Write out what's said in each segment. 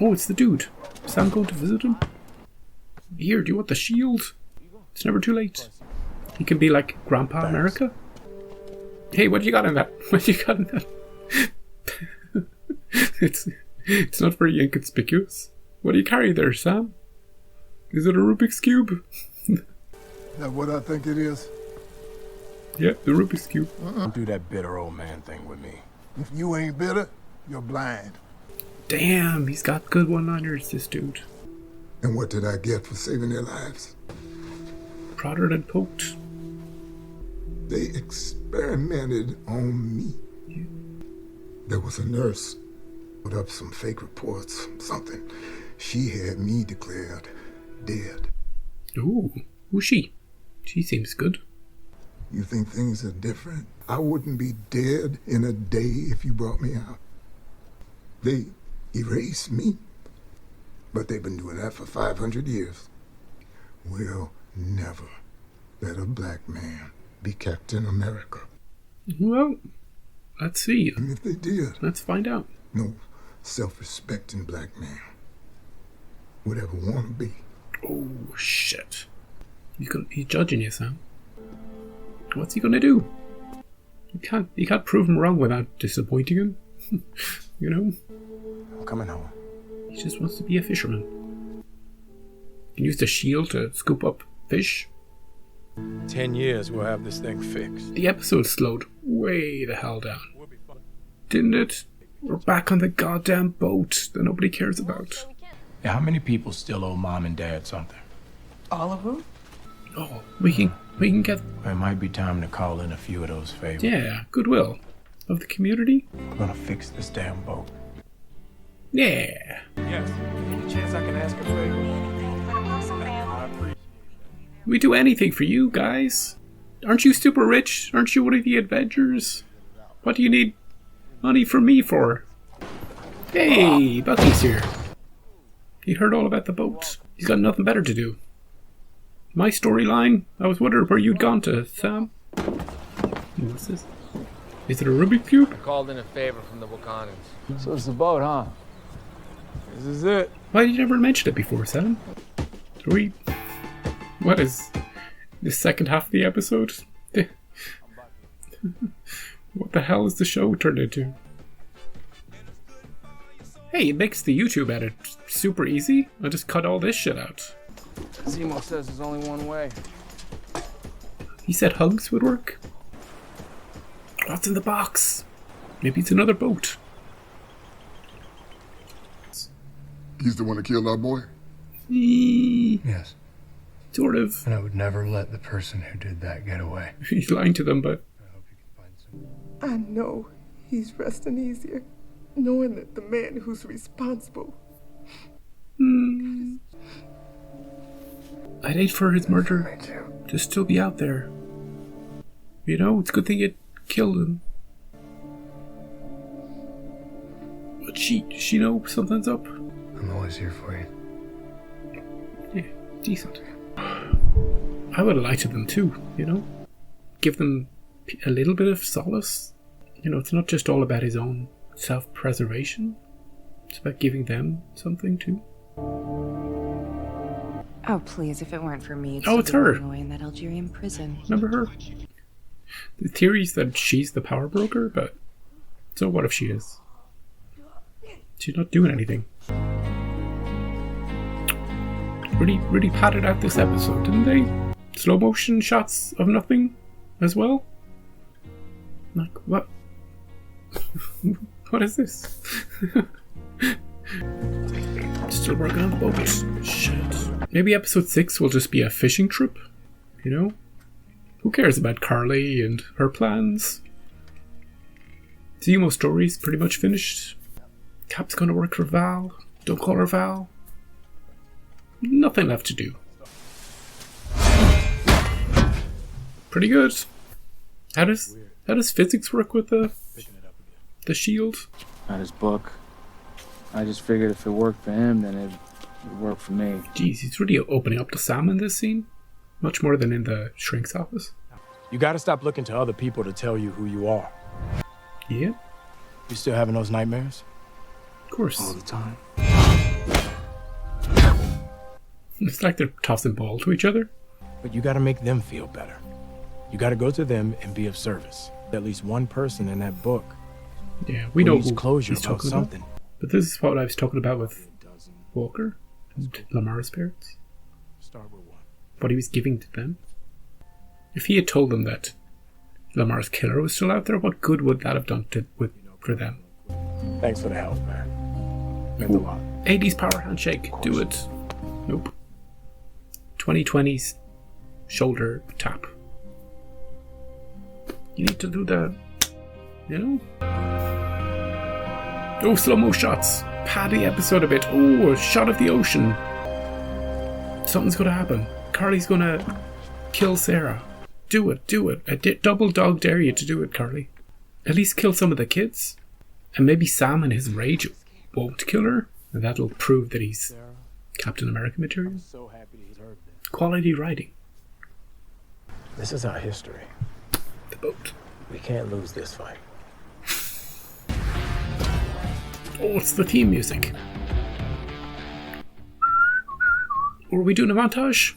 Oh, it's the dude. Sam going to visit him? Here, do you want the shield? It's never too late. He can be like Grandpa America. Hey, what do you got in that? What do you got in that? It's not very inconspicuous. What do you carry there, Sam? Is it a Rubik's Cube? That what I think it is? Yeah, the Rubik's Cube. Don't do that bitter old man thing with me. If you ain't bitter, you're blind. Damn, he's got good one-liners, this dude. And what did I get for saving their lives? Prodded and poked. They experimented on me. There was a nurse put up some fake reports, something. She had me declared dead. Ooh, who's she? She seems good. You think things are different? I wouldn't be dead in a day if you brought me out. They erased me, but they've been doing that for 500 years. We'll never let a black man be Captain America. Well, let's see. And if they did, Let's find out. no self-respecting black man would ever want to be. Oh, shit. He's judging you, Sam. What's he gonna do? You can't prove him wrong without disappointing him. You know? I'm coming home. He just wants to be a fisherman. You can use the shield to scoop up fish. 10 years, we'll have this thing fixed. The episode slowed way the hell down. Didn't it? We're back on the goddamn boat that nobody cares about. Yeah, how many people still owe mom and dad something? All of them? Oh, we can get... It might be time to call in a few of those favors. Yeah, goodwill. Of the community? We're gonna fix this damn boat. Yeah. Yes. Any chance I can ask a favor? We do anything for you guys. Aren't you super rich? Aren't you one of the Avengers? What do you need money from me for? Hey, Bucky's here. He heard all about the boat. He's got nothing better to do. My storyline? I was wondering where you'd gone to, Sam. What's this? Is it a Rubik's Cube? I called in a favor from the Wakandans. So it's the boat, huh? This is it. Why did you never mention it before, Sam? What is the second half of the episode? What the hell is the show turned into? Hey, it makes the YouTube edit super easy. I'll just cut all this shit out. Zemo says there's only one way. He said hugs would work. What's in the box? Maybe it's another boat. He's the one that killed our boy? Yes. Sort of. And I would never let the person who did that get away. He's lying to them, but... I hope you can find someone. I know he's resting easier, knowing that the man who's responsible. I'd hate for his murder Me too. to still be out there. You know, it's a good thing it killed him. But she know something's up. I'm always here for you. Yeah, decent. I would have lied to them too, you know? Give them a little bit of solace. You know, it's not just all about his own self-preservation. It's about giving them something too. Oh, please, if it weren't for me, Oh, it's her. in that Algerian prison. Remember her? The theory's that she's the power broker, but so what if she is? She's not doing anything. Really padded out this episode, didn't they? Slow motion shots of nothing as well? Like, what? What is this? Still working on the boat. Shit. Maybe episode 6 will just be a fishing trip, you know? Who cares about Carly and her plans? Zemo's story's pretty much finished. Cap's gonna work for Val. Don't call her Val. Nothing left to do. Pretty good. How does physics work with the shield? Not his book. I just figured if it worked for him, then it would work for me. Jeez, he's really opening up to Sam in this scene. Much more than in the shrink's office. You gotta stop looking to other people to tell you who you are. Yeah, You still having those nightmares? of course. All the time. It's like they're tossing ball to each other. But you gotta make them feel better. You gotta go to them and be of service. At least one person in that book. Yeah, we know needs who closure he's about talking something. about. But this is what I was talking about with Walker and Lamar's parents. Start with one. What he was giving to them. If he had told them that Lamar's killer was still out there, what good would that have done for them? Thanks for the help, man. Meant a lot. 80s power handshake. Do it. Nope. 2020's shoulder tap. You need to do that. You know? Oh, slow-mo shots. Pad the episode a bit. Oh, a shot of the ocean. Something's gonna happen. Carly's gonna kill Sarah. Do it, do it. I double dog dare you to do it, Carly. At least kill some of the kids. And maybe Sam in his rage won't kill her. And that'll prove that he's Captain America material. So happy to hear this. Quality writing. This is our history. The boat. We can't lose this fight. Oh, it's the theme music. Or are we doing a montage?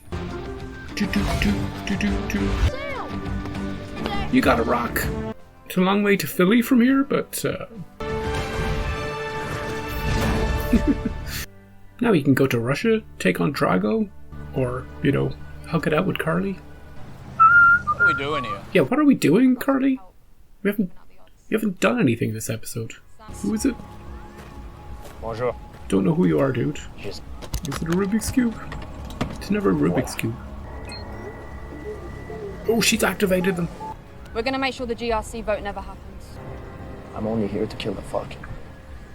You gotta rock. It's a long way to Philly from here, but now you can go to Russia, take on Drago, or, you know, hug it out with Carly. What are we doing here? Yeah, what are we doing, Carly? We haven't done anything this episode. Who is it? Bonjour. Don't know who you are, dude. Just Is it a Rubik's Cube? It's never a Rubik's Cube. Oh, she's activated them. We're gonna make sure the GRC vote never happens. I'm only here to kill the Falcon.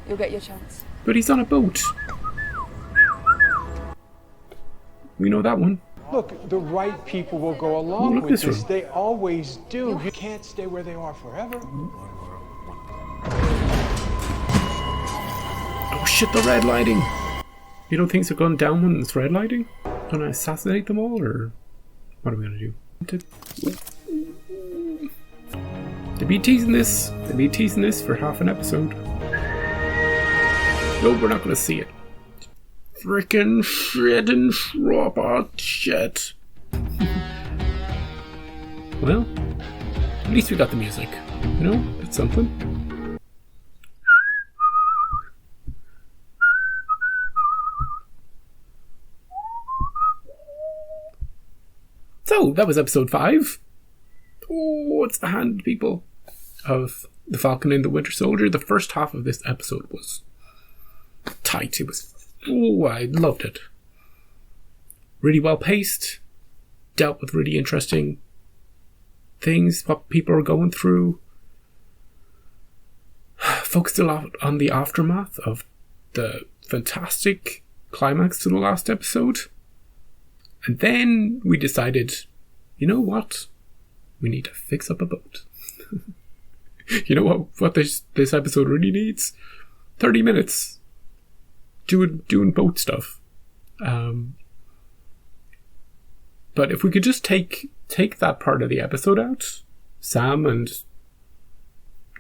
You'll get your chance. But he's on a boat. We know that one. Look, the right people will go along look with this this. room. They always do. You can't stay where they are forever. Oh shit, the red lighting. You don't think they're going down when it's red lighting? Gonna assassinate them all, or what are we gonna do? They'd be teasing this. They'd be teasing this for half an episode. No, we're not gonna see it. Frickin' shit and robot shit. Well, at least we got the music. You know, that's something. So, that was episode 5. Oh, it's the hand, people, of The Falcon and the Winter Soldier. The first half of this episode was tight. It was... Oh, I loved it. Really well paced. Dealt with really interesting things, what people are going through. Focused a lot on the aftermath of the fantastic climax to the last episode. And then we decided, you know what? We need to fix up a boat. You know what this episode really needs? 30 minutes. Doing boat stuff. But if we could just take that part of the episode out, Sam and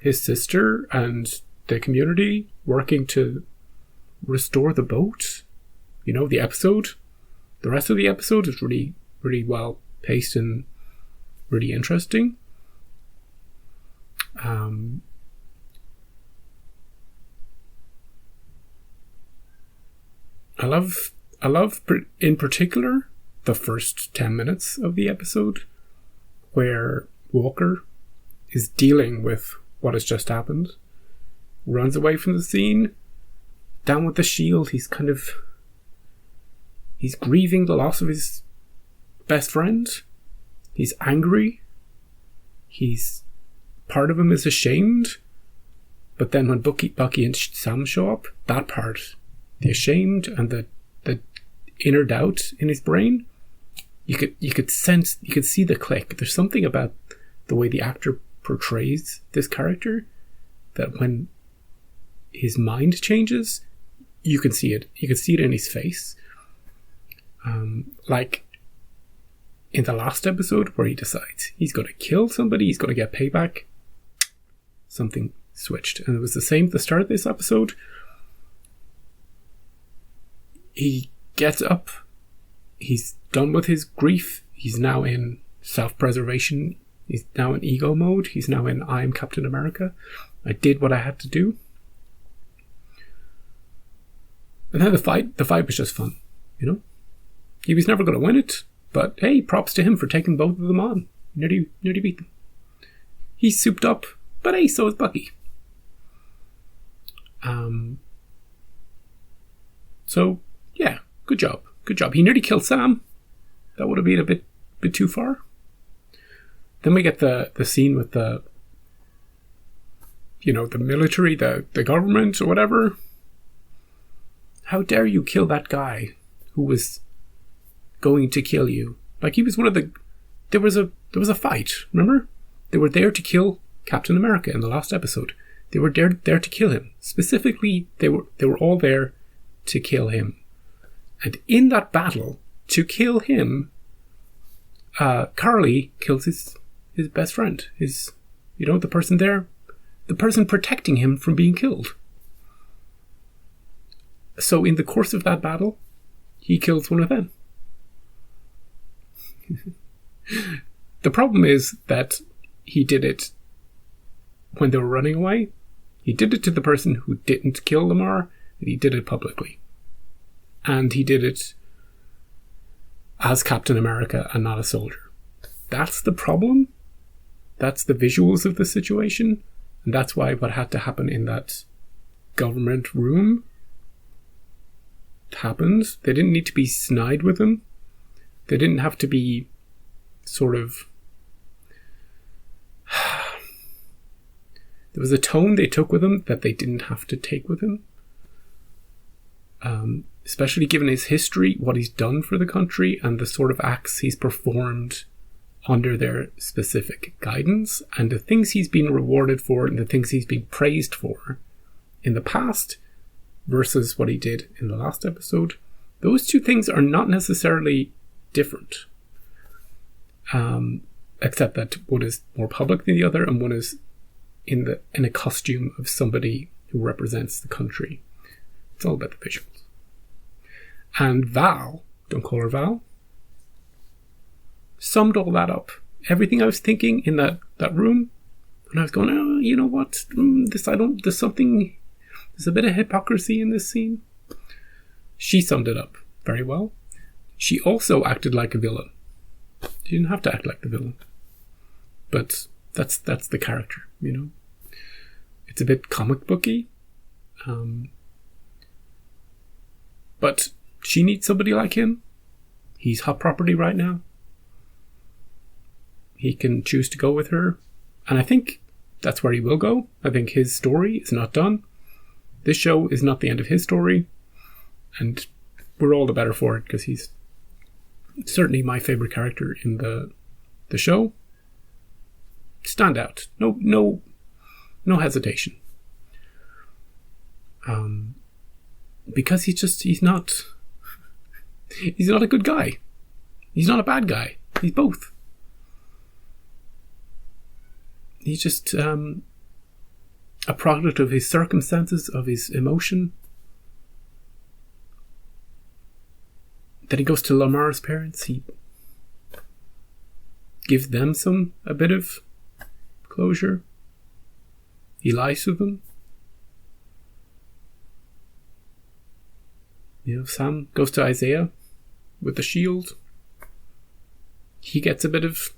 his sister and the community working to restore the boat, you know, the rest of the episode is really, really well paced and really interesting. I love in particular the first 10 minutes of the episode where Walker is dealing with what has just happened, runs away from the scene, down with the shield. He's grieving the loss of his best friend. He's angry. Part of him is ashamed. But then when Bucky and Sam show up, that part, the ashamed and the inner doubt in his brain, you could see the click. There's something about the way the actor portrays this character that when his mind changes, you can see it. You can see it in his face. Like in the last episode where he decides he's going to kill somebody, he's going to get payback. Something switched. And it was the same at the start of this episode. He gets up he's done with his grief. He's now in self-preservation. He's now in ego mode. He's now in I am Captain America. I did what I had to do. And then the fight was just fun, you know? He was never going to win it, but hey, props to him for taking both of them on. Nearly beat them. He's souped up, but hey, so is Bucky. So, yeah, good job. Good job. He nearly killed Sam. That would have been a bit too far. Then we get the scene with the, you know, the military, the government or whatever. How dare you kill that guy who was going to kill you? Like, he was one of the... There was a fight, remember? They were there to kill Captain America in the last episode. They were there to kill him. Specifically, they were all there to kill him. And in that battle, to kill him, Carly kills his best friend. The person there, the person protecting him from being killed. So in the course of that battle, he kills one of them. The problem is that he did it when they were running away. He did it to the person who didn't kill Lamar, and he did it publicly. And he did it as Captain America and not a soldier. That's the problem. That's the visuals of the situation. And that's why what had to happen in that government room happened. They didn't need to be snide with him. They didn't have to be sort of... There was a tone they took with him that they didn't have to take with him. Especially given his history, what he's done for the country, and the sort of acts he's performed under their specific guidance, and the things he's been rewarded for and the things he's been praised for in the past versus what he did in the last episode. Those two things are not necessarily different. Except that one is more public than the other, and one is in a costume of somebody who represents the country. It's all about the visuals. And Val, don't call her Val, summed all that up. Everything I was thinking in that room, and I was going, oh, you know what? There's a bit of hypocrisy in this scene. She summed it up very well. She also acted like a villain. She didn't have to act like the villain. But that's the character, you know? It's a bit comic booky. But she needs somebody like him. He's hot property right now. He can choose to go with her. And I think that's where he will go. I think his story is not done. This show is not the end of his story. And we're all the better for it, because he's certainly my favorite character in the show. Stand out. No hesitation. Because he's not a good guy. He's not a bad guy. He's both. He's just a product of his circumstances, of his emotion. Then he goes to Lamar's parents. He gives them a bit of closure. He lies to them. You know, Sam goes to Isaiah with the shield. He gets a bit of...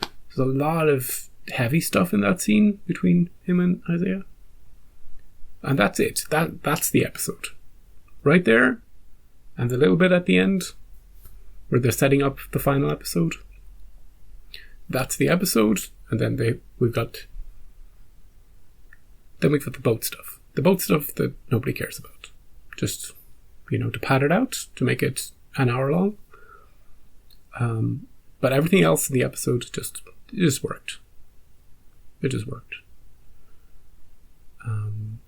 There's a lot of heavy stuff in that scene between him and Isaiah. And that's it. That's the episode. Right there. And a little bit at the end, where they're setting up the final episode. That's the episode. And then we've got the boat stuff. The boat stuff that nobody cares about. Just, to pad it out, to make it an hour long. But everything else in the episode just worked. It just worked. And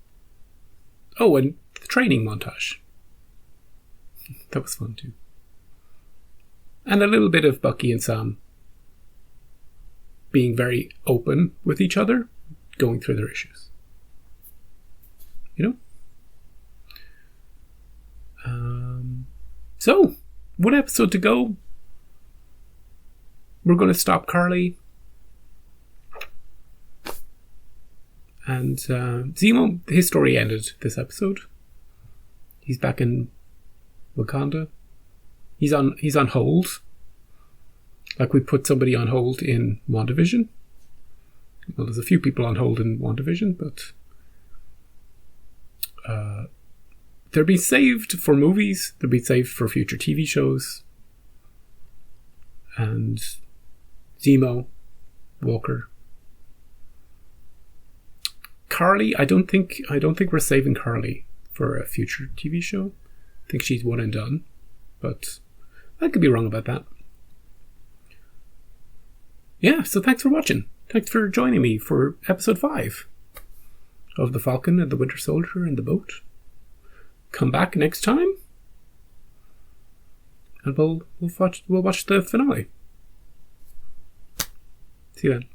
the training montage. That was fun too. And a little bit of Bucky and Sam being very open with each other, going through their issues. So, one episode to go. We're going to stop Carly. And Zemo, his story ended this episode. He's back in Wakanda. He's on hold. Like we put somebody on hold in WandaVision. Well, there's a few people on hold in WandaVision, but they're being saved for movies. They're being saved for future TV shows. And Zemo, Walker, Carly. I don't think we're saving Carly for a future TV show. I think she's one and done, but I could be wrong about that. Yeah, so thanks for watching. Thanks for joining me for episode 5 of The Falcon and the Winter Soldier and the boat. Come back next time, and we'll watch the finale. See you then.